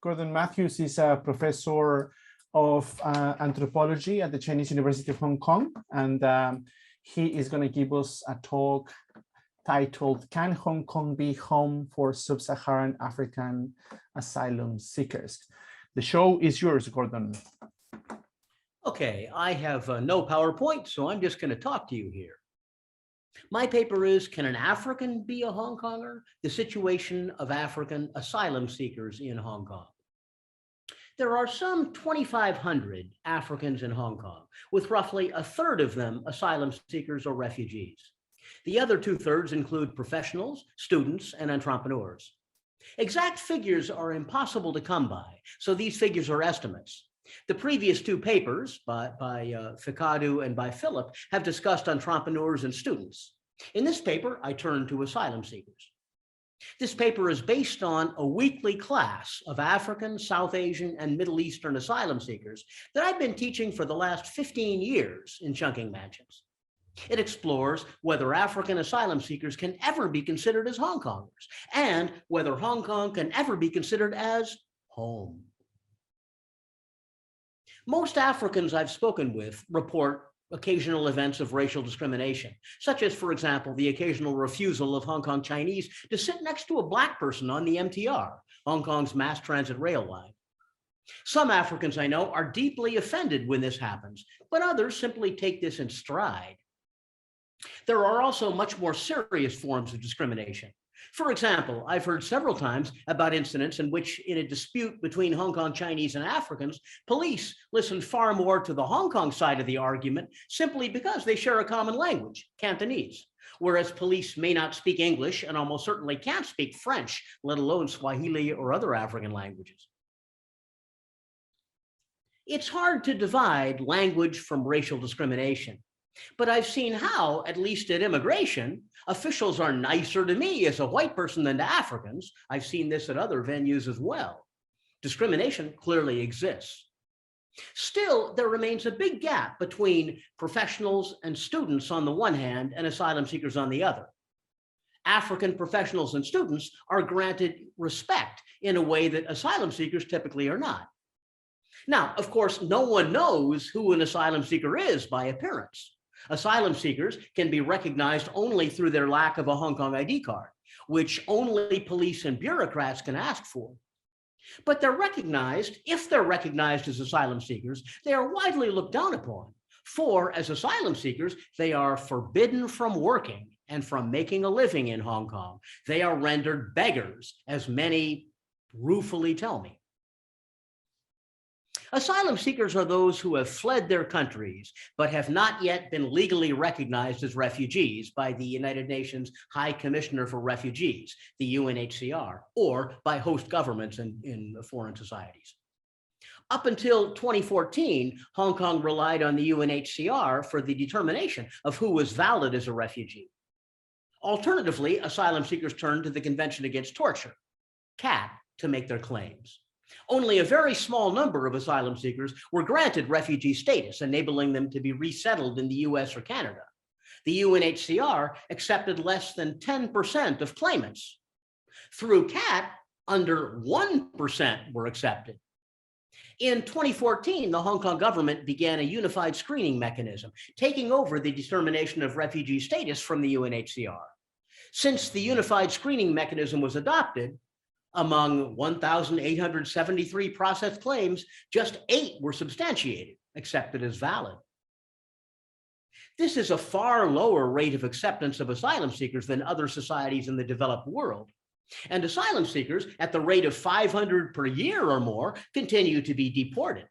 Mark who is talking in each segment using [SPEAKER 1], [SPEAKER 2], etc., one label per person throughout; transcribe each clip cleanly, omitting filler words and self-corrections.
[SPEAKER 1] Gordon Mathews is a professor of anthropology at the Chinese University of Hong Kong, and he is going to give us a talk titled, "Can Hong Kong be home for Sub-Saharan African asylum seekers?" The show is yours, Gordon.
[SPEAKER 2] Okay, I have no PowerPoint, so I'm just going to talk to you here. My paper is, Can an African be a Hongkonger? The situation of African asylum seekers in Hong Kong. There are some 2,500 Africans in Hong Kong, with roughly a third of them asylum seekers or refugees. The other two-thirds include professionals, students, and entrepreneurs. Exact figures are impossible to come by, so these figures are estimates. The previous two papers by Ficadu and by Philip have discussed entrepreneurs and students. In this paper, I turn to asylum seekers. This paper is based on a weekly class of African, South Asian, and Middle Eastern asylum seekers that I've been teaching for the last 15 years in Chungking Mansions. It explores whether African asylum seekers can ever be considered as Hongkongers, and whether Hong Kong can ever be considered as home. Most Africans I've spoken with report occasional events of racial discrimination, such as, for example, the occasional refusal of Hong Kong Chinese to sit next to a Black person on the MTR, Hong Kong's mass transit rail line. Some Africans I know are deeply offended when this happens, but others simply take this in stride. There are also much more serious forms of discrimination. For example, I've heard several times about incidents in which, in a dispute between Hong Kong Chinese and Africans, police listened far more to the Hong Kong side of the argument simply because they share a common language, Cantonese, whereas police may not speak English and almost certainly can't speak French, let alone Swahili or other African languages. It's hard to divide language from racial discrimination. But I've seen how, at least at immigration, officials are nicer to me as a white person than to Africans. I've seen this at other venues as well. Discrimination clearly exists. Still, there remains a big gap between professionals and students on the one hand and asylum seekers on the other. African professionals and students are granted respect in a way that asylum seekers typically are not. Now, of course, no one knows who an asylum seeker is by appearance. Asylum seekers can be recognized only through their lack of a Hong Kong ID card, which only police and bureaucrats can ask for. But they're recognized, if they're recognized as asylum seekers, they are widely looked down upon. For as asylum seekers, they are forbidden from working and from making a living in Hong Kong. They are rendered beggars, as many ruefully tell me. Asylum seekers are those who have fled their countries, but have not yet been legally recognized as refugees by the United Nations High Commissioner for Refugees, the UNHCR, or by host governments in foreign societies. Up until 2014, Hong Kong relied on the UNHCR for the determination of who was valid as a refugee. Alternatively, asylum seekers turned to the Convention Against Torture, CAT, to make their claims. Only a very small number of asylum seekers were granted refugee status, enabling them to be resettled in the US or Canada. The UNHCR accepted less than 10% of claimants. Through CAT, under 1% were accepted. In 2014, the Hong Kong government began a unified screening mechanism, taking over the determination of refugee status from the UNHCR. Since the unified screening mechanism was adopted, among 1,873 processed claims, just 8 were substantiated, accepted as valid. This is a far lower rate of acceptance of asylum seekers than other societies in the developed world. And asylum seekers, at the rate of 500 per year or more, continue to be deported.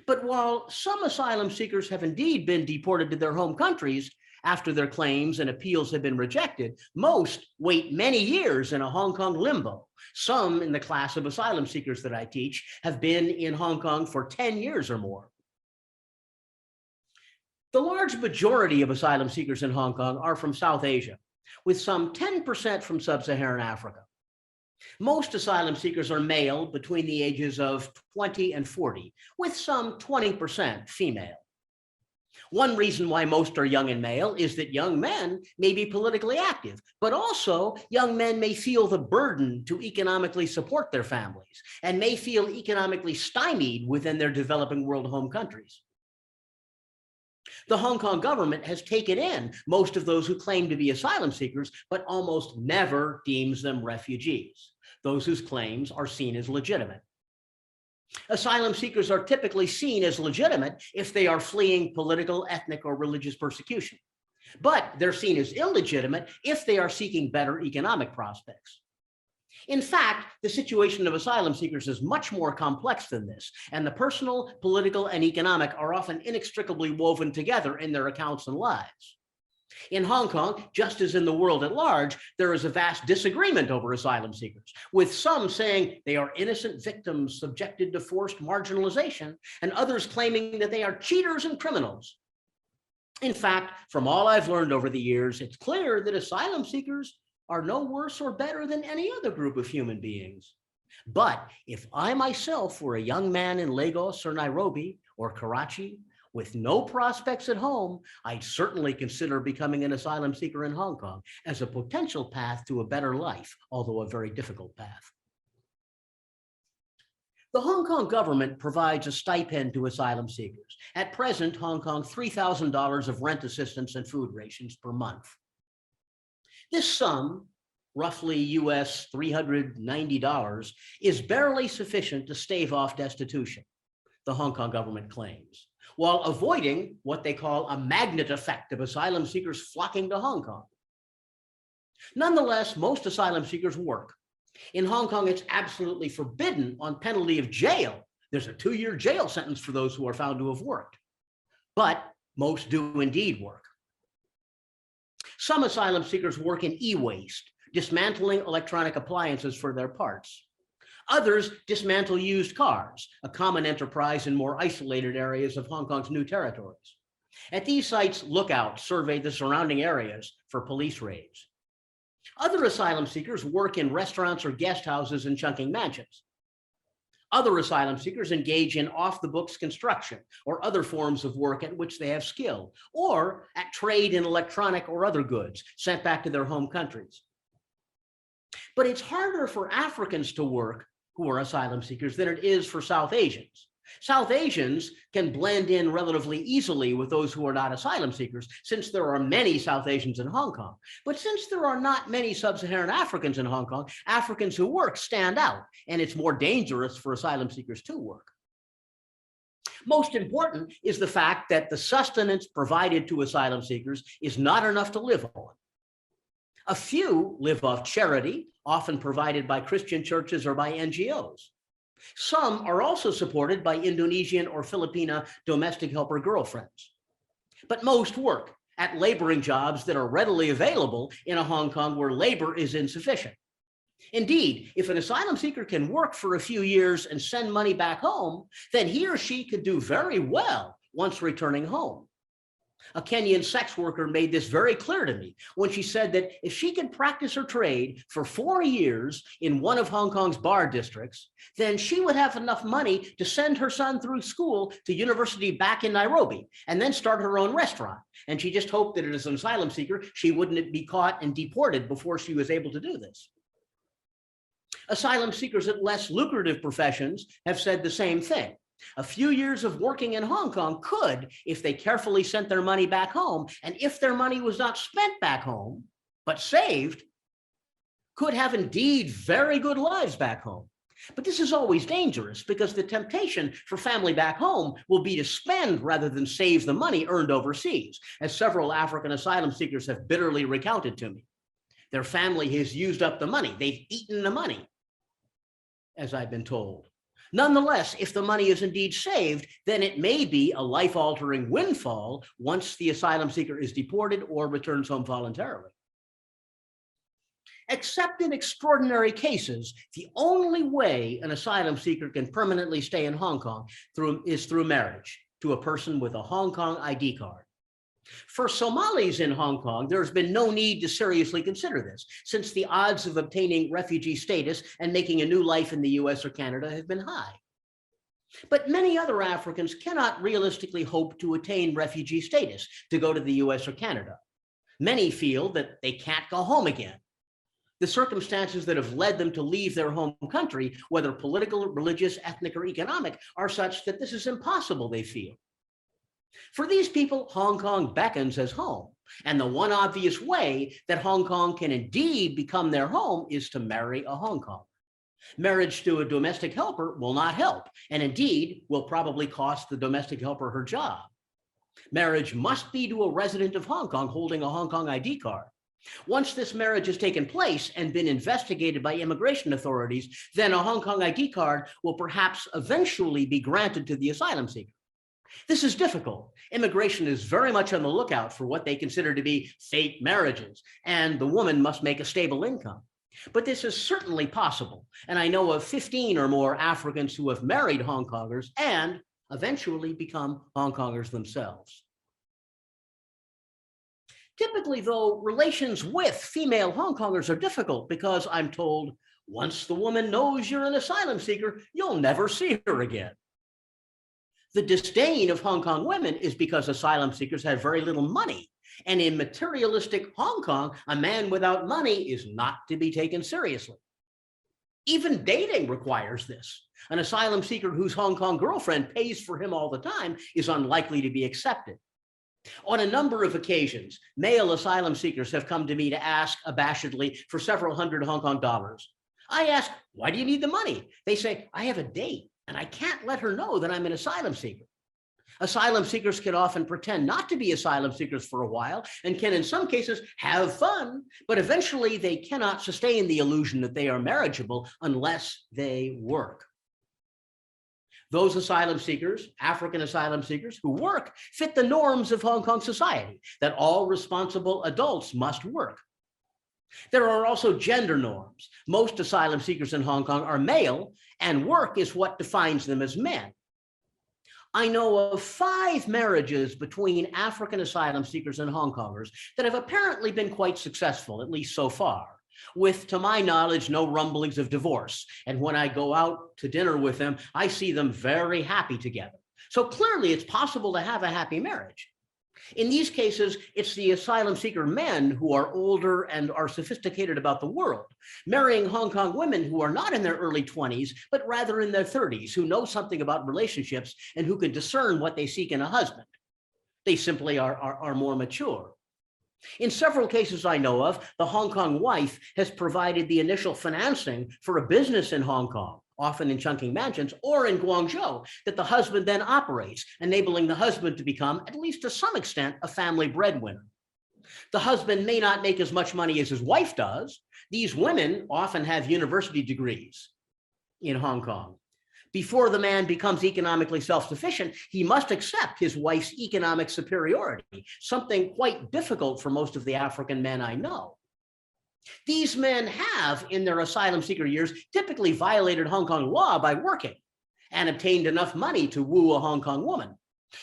[SPEAKER 2] But while some asylum seekers have indeed been deported to their home countries, after their claims and appeals have been rejected, most wait many years in a Hong Kong limbo. Some in the class of asylum seekers that I teach have been in Hong Kong for 10 years or more. The large majority of asylum seekers in Hong Kong are from South Asia, with some 10% from Sub-Saharan Africa. Most asylum seekers are male between the ages of 20 and 40, with some 20% female. One reason why most are young and male is that young men may be politically active, but also young men may feel the burden to economically support their families and may feel economically stymied within their developing world home countries. The Hong Kong government has taken in most of those who claim to be asylum seekers, but almost never deems them refugees, those whose claims are seen as legitimate. Asylum seekers are typically seen as legitimate if they are fleeing political, ethnic, or religious persecution. But they're seen as illegitimate if they are seeking better economic prospects. In fact, the situation of asylum seekers is much more complex than this, and the personal, political, and economic are often inextricably woven together in their accounts and lives. In Hong Kong, just as in the world at large, there is a vast disagreement over asylum seekers, with some saying they are innocent victims subjected to forced marginalization, and others claiming that they are cheaters and criminals. In fact, from all I've learned over the years, it's clear that asylum seekers are no worse or better than any other group of human beings. But if I myself were a young man in Lagos or Nairobi or Karachi with no prospects at home, I'd certainly consider becoming an asylum seeker in Hong Kong as a potential path to a better life, although a very difficult path. The Hong Kong government provides a stipend to asylum seekers. At present, Hong Kong, $3,000 of rent assistance and food rations per month. This sum, roughly US $390, is barely sufficient to stave off destitution, the Hong Kong government claims, while avoiding what they call a magnet effect of asylum seekers flocking to Hong Kong. Nonetheless, most asylum seekers work. In Hong Kong, it's absolutely forbidden on penalty of jail. There's a 2-year jail sentence for those who are found to have worked. But most do indeed work. Some asylum seekers work in e-waste, dismantling electronic appliances for their parts. Others dismantle used cars, a common enterprise in more isolated areas of Hong Kong's new territories. At these sites, lookouts survey the surrounding areas for police raids. Other asylum seekers work in restaurants or guest houses in Chungking mansions. Other asylum seekers engage in off-the-books construction or other forms of work at which they have skill, or at trade in electronic or other goods sent back to their home countries. But it's harder for Africans to work who are asylum seekers than it is for South Asians. South Asians can blend in relatively easily with those who are not asylum seekers, since there are many South Asians in Hong Kong. But since there are not many Sub-Saharan Africans in Hong Kong, Africans who work stand out, and it's more dangerous for asylum seekers to work. Most important is the fact that the sustenance provided to asylum seekers is not enough to live on. A few live off charity, often provided by Christian churches or by NGOs. Some are also supported by Indonesian or Filipina domestic helper girlfriends. But most work at laboring jobs that are readily available in a Hong Kong where labor is insufficient. Indeed, if an asylum seeker can work for a few years and send money back home, then he or she could do very well once returning home. A Kenyan sex worker made this very clear to me when she said that if she could practice her trade for 4 years in one of Hong Kong's bar districts, then she would have enough money to send her son through school to university back in Nairobi and then start her own restaurant. And she just hoped that as an asylum seeker, she wouldn't be caught and deported before she was able to do this. Asylum seekers at less lucrative professions have said the same thing. A few years of working in Hong Kong could, if they carefully sent their money back home, and if their money was not spent back home, but saved, could have indeed very good lives back home. But this is always dangerous because the temptation for family back home will be to spend rather than save the money earned overseas, as several African asylum seekers have bitterly recounted to me. Their family has used up the money. They've eaten the money, as I've been told. Nonetheless, if the money is indeed saved, then it may be a life-altering windfall once the asylum seeker is deported or returns home voluntarily. Except in extraordinary cases, the only way an asylum seeker can permanently stay in Hong Kong is through marriage to a person with a Hong Kong ID card. For Somalis in Hong Kong, there's been no need to seriously consider this, since the odds of obtaining refugee status and making a new life in the US or Canada have been high. But many other Africans cannot realistically hope to attain refugee status to go to the US or Canada. Many feel that they can't go home again. The circumstances that have led them to leave their home country, whether political, religious, ethnic, or economic, are such that this is impossible, they feel. For these people, Hong Kong beckons as home. And the one obvious way that Hong Kong can indeed become their home is to marry a Hong Konger. Marriage to a domestic helper will not help, and indeed will probably cost the domestic helper her job. Marriage must be to a resident of Hong Kong holding a Hong Kong ID card. Once this marriage has taken place and been investigated by immigration authorities, then a Hong Kong ID card will perhaps eventually be granted to the asylum seeker. This is difficult. Immigration is very much on the lookout for what they consider to be fake marriages, and the woman must make a stable income. But this is certainly possible, and I know of 15 or more Africans who have married Hong Kongers and eventually become Hong Kongers themselves. Typically, though, relations with female Hong Kongers are difficult because I'm told, once the woman knows you're an asylum seeker, you'll never see her again. The disdain of Hong Kong women is because asylum seekers have very little money. And in materialistic Hong Kong, a man without money is not to be taken seriously. Even dating requires this. An asylum seeker whose Hong Kong girlfriend pays for him all the time is unlikely to be accepted. On a number of occasions, male asylum seekers have come to me to ask abashedly for several hundred Hong Kong dollars. I ask, why do you need the money? They say, I have a date and I can't let her know that I'm an asylum seeker. Asylum seekers can often pretend not to be asylum seekers for a while and can in some cases have fun, but eventually they cannot sustain the illusion that they are marriageable unless they work. Those asylum seekers, African asylum seekers who work, fit the norms of Hong Kong society, that all responsible adults must work. There are also gender norms. Most asylum seekers in Hong Kong are male, and work is what defines them as men. I know of 5 marriages between African asylum seekers and Hong Kongers that have apparently been quite successful, at least so far, with, to my knowledge, no rumblings of divorce. And when I go out to dinner with them, I see them very happy together. So clearly it's possible to have a happy marriage. In these cases, it's the asylum seeker men who are older and are sophisticated about the world, marrying Hong Kong women who are not in their early 20s, but rather in their 30s, who know something about relationships and who can discern what they seek in a husband. They simply are more mature. In several cases I know of, the Hong Kong wife has provided the initial financing for a business in Hong Kong, often in Chungking mansions, or in Guangzhou, that the husband then operates, enabling the husband to become, at least to some extent, a family breadwinner. The husband may not make as much money as his wife does. These women often have university degrees in Hong Kong. Before the man becomes economically self-sufficient, he must accept his wife's economic superiority, something quite difficult for most of the African men I know. These men have, in their asylum seeker years, typically violated Hong Kong law by working and obtained enough money to woo a Hong Kong woman.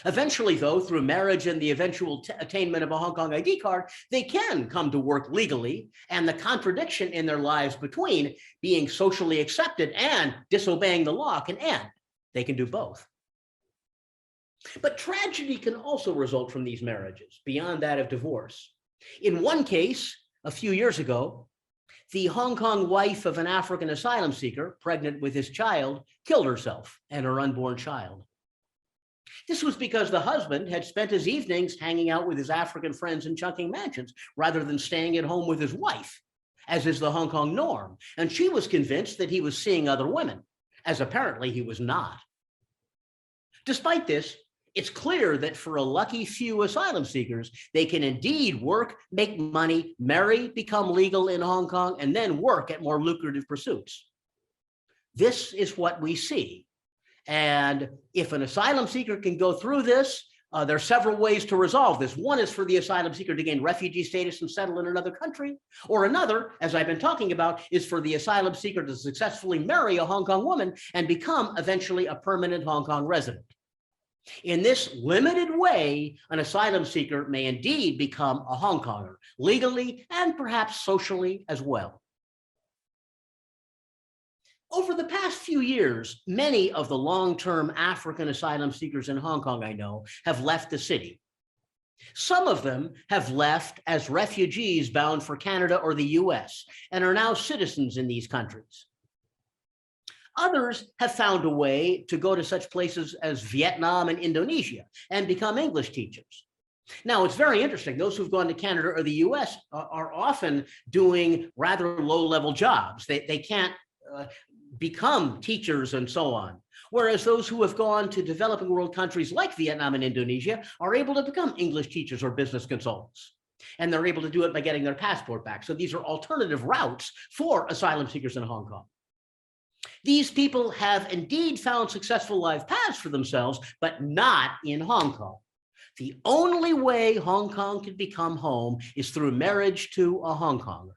[SPEAKER 2] Eventually, though, through marriage and the eventual attainment of a Hong Kong ID card, they can come to work legally, and the contradiction in their lives between being socially accepted and disobeying the law can end. They can do both. But tragedy can also result from these marriages, beyond that of divorce. In one case, a few years ago, the Hong Kong wife of an African asylum seeker, pregnant with his child, killed herself and her unborn child. This was because the husband had spent his evenings hanging out with his African friends in Chungking mansions rather than staying at home with his wife, as is the Hong Kong norm. And she was convinced that he was seeing other women, as apparently he was not. Despite this, it's clear that for a lucky few asylum seekers, they can indeed work, make money, marry, become legal in Hong Kong, and then work at more lucrative pursuits. This is what we see. And if an asylum seeker can go through this, there are several ways to resolve this. One is for the asylum seeker to gain refugee status and settle in another country. Or another, as I've been talking about, is for the asylum seeker to successfully marry a Hong Kong woman and become eventually a permanent Hong Kong resident. In this limited way, an asylum seeker may indeed become a Hong Konger, legally and perhaps socially as well. Over the past few years, many of the long-term African asylum seekers in Hong Kong I know have left the city. Some of them have left as refugees bound for Canada or the US and are now citizens in these countries. Others have found a way to go to such places as Vietnam and Indonesia and become English teachers. Now, it's very interesting. Those who've gone to Canada or the US are often doing rather low-level jobs. They can't become teachers and so on. Whereas those who have gone to developing world countries like Vietnam and Indonesia are able to become English teachers or business consultants. And they're able to do it by getting their passport back. So these are alternative routes for asylum seekers in Hong Kong. These people have indeed found successful life paths for themselves, but not in Hong Kong. The only way Hong Kong can become home is through marriage to a Hongkonger.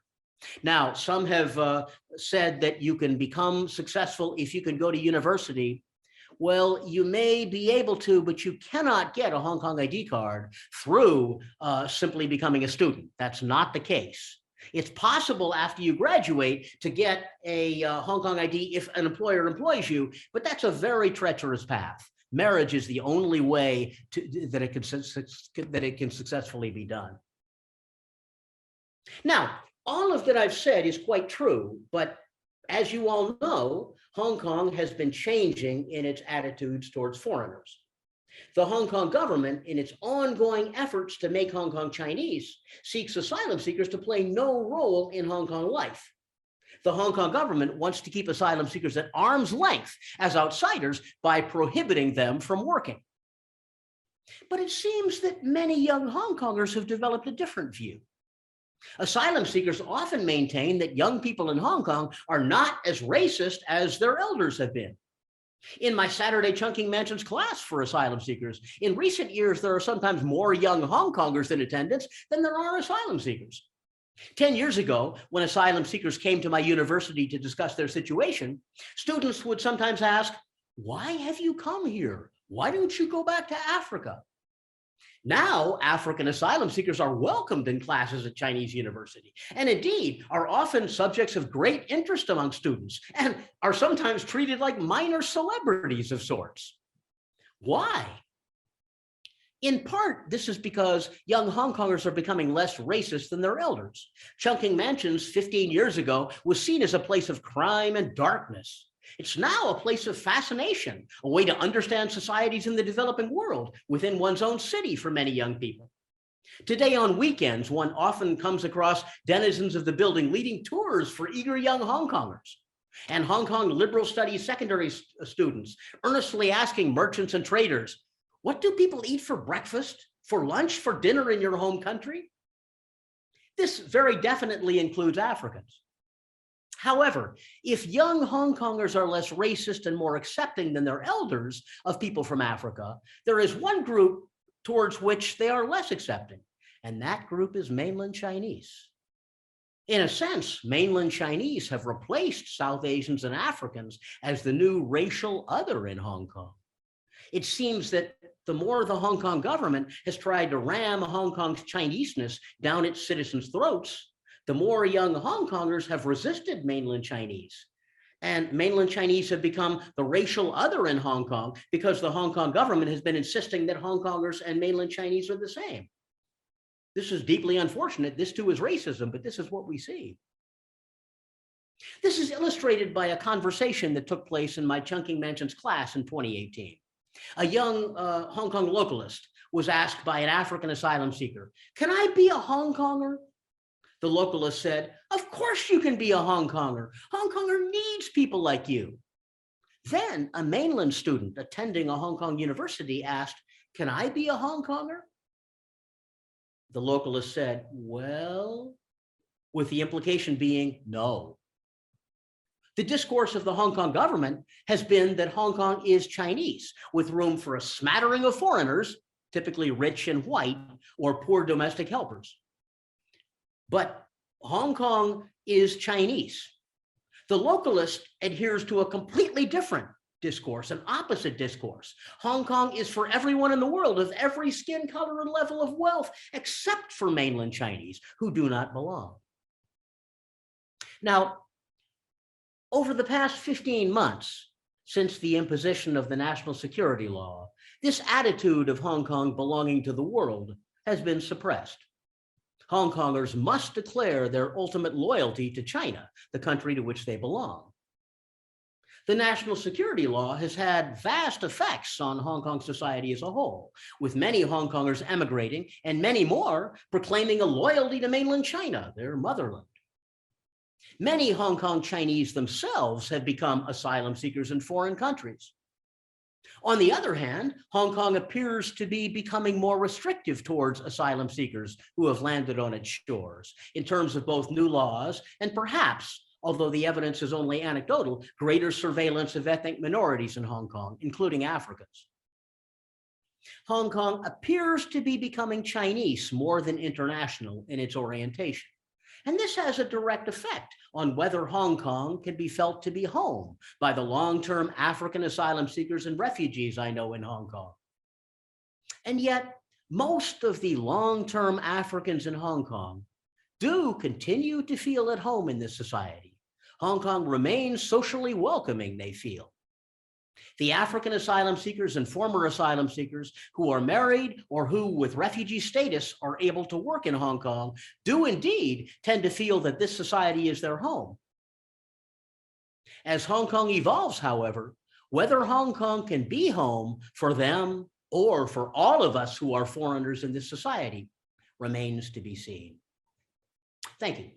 [SPEAKER 2] Now, some have said that you can become successful if you can go to university. Well, you may be able to, but you cannot get a Hong Kong ID card through simply becoming a student. That's not the case. It's possible after you graduate to get a Hong Kong ID if an employer employs you, but that's a very treacherous path. Marriage is the only way that it can successfully be done. Now, all of that I've said is quite true, but as you all know, Hong Kong has been changing in its attitudes towards foreigners. The Hong Kong government, in its ongoing efforts to make Hong Kong Chinese, seeks asylum seekers to play no role in Hong Kong life. The Hong Kong government wants to keep asylum seekers at arm's length as outsiders by prohibiting them from working. But it seems that many young Hong Kongers have developed a different view. Asylum seekers often maintain that young people in Hong Kong are not as racist as their elders have been. In my Saturday Chungking Mansions class for asylum seekers, in recent years, there are sometimes more young Hong Kongers in attendance than there are asylum seekers. 10 years ago, when asylum seekers came to my university to discuss their situation, students would sometimes ask, "Why have you come here? Why don't you go back to Africa?" Now, African asylum seekers are welcomed in classes at Chinese university, and indeed are often subjects of great interest among students, and are sometimes treated like minor celebrities of sorts. Why? In part, this is because young Hong Kongers are becoming less racist than their elders. Chungking Mansions 15 years ago was seen as a place of crime and darkness. It's now a place of fascination, a way to understand societies in the developing world within one's own city for many young people. Today on weekends, one often comes across denizens of the building leading tours for eager young Hong Kongers, and Hong Kong liberal studies secondary students earnestly asking merchants and traders, "What do people eat for breakfast, for lunch, for dinner in your home country?" This very definitely includes Africans. However, if young Hong Kongers are less racist and more accepting than their elders of people from Africa, there is one group towards which they are less accepting, and that group is mainland Chinese. In a sense, mainland Chinese have replaced South Asians and Africans as the new racial other in Hong Kong. It seems that the more the Hong Kong government has tried to ram Hong Kong's Chineseness down its citizens' throats, the more young Hong Kongers have resisted mainland Chinese. And mainland Chinese have become the racial other in Hong Kong because the Hong Kong government has been insisting that Hong Kongers and mainland Chinese are the same. This is deeply unfortunate. This too is racism, but this is what we see. This is illustrated by a conversation that took place in my Chungking Mansions class in 2018. A young Hong Kong localist was asked by an African asylum seeker, "Can I be a Hong Konger?" The localist said, "Of course you can be a Hong Konger. Hong Konger needs people like you." Then a mainland student attending a Hong Kong university asked, "Can I be a Hong Konger?" The localist said, "Well," with the implication being no. The discourse of the Hong Kong government has been that Hong Kong is Chinese, with room for a smattering of foreigners, typically rich and white, or poor domestic helpers. But Hong Kong is Chinese. The localist adheres to a completely different discourse, an opposite discourse. Hong Kong is for everyone in the world of every skin color and level of wealth, except for mainland Chinese who do not belong. Now, Over the past 15 months, since the imposition of the national security law, this attitude of Hong Kong belonging to the world has been suppressed. Hongkongers must declare their ultimate loyalty to China, the country to which they belong. The national security law has had vast effects on Hong Kong society as a whole, with many Hong Kongers emigrating and many more proclaiming a loyalty to mainland China, their motherland. Many Hong Kong Chinese themselves have become asylum seekers in foreign countries. On the other hand, Hong Kong appears to be becoming more restrictive towards asylum seekers who have landed on its shores in terms of both new laws and perhaps, although the evidence is only anecdotal, greater surveillance of ethnic minorities in Hong Kong, including Africans. Hong Kong appears to be becoming Chinese more than international in its orientation. And this has a direct effect on whether Hong Kong can be felt to be home by the long-term African asylum seekers and refugees I know in Hong Kong. And yet, most of the long-term Africans in Hong Kong do continue to feel at home in this society. Hong Kong remains socially welcoming, they feel. The African asylum seekers and former asylum seekers who are married or who, with refugee status, are able to work in Hong Kong do indeed tend to feel that this society is their home. As Hong Kong evolves, however, whether Hong Kong can be home for them or for all of us who are foreigners in this society remains to be seen. Thank you.